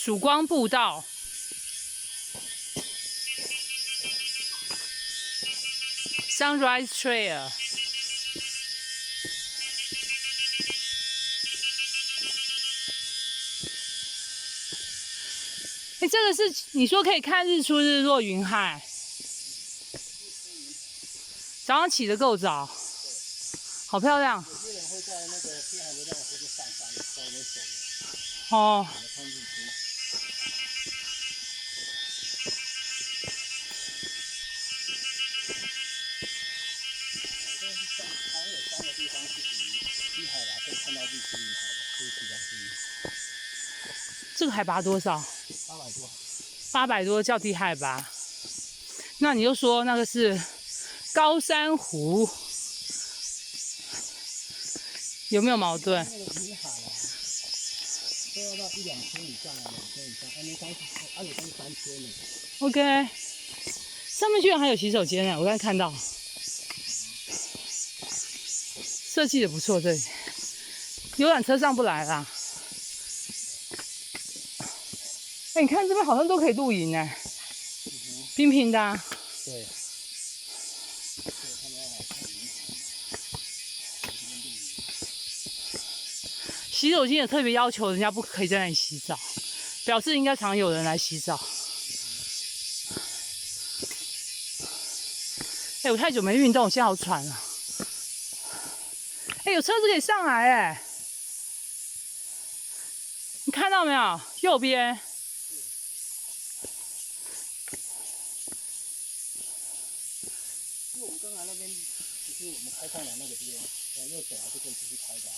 曙光步道。Sunrise Trail。哎，这个是你说可以看日出日落云海，早上起得够早，好漂亮。有些人会在那个天还没亮的时候就上山，在那边走了。哦。看日出。但是好像有3个地方是比低海拔可以看到日出云海的，这是其中之一。这个海拔多少800多。800多叫低海拔。那你就说那个是高山湖，有没有矛盾？那个云海啊，都要到1、2千以上啊，2千以上，有3千呢。OK， 上面居然还有洗手间呢，我刚才看到，设计的不错，这里游览车上不来啦。哎，你看这边好像都可以露营呢，平平的啊。对。他们要来看云海，洗手间也特别要求人家不可以在那里洗澡，表示应该常有人来洗澡。哎，我太久没运动，我现在好喘啊。哎，有车子可以上来哎，你看到没有？右边。因为我们刚才那边，就是我们开上来那个地方，往右走啊，就可以继续开的。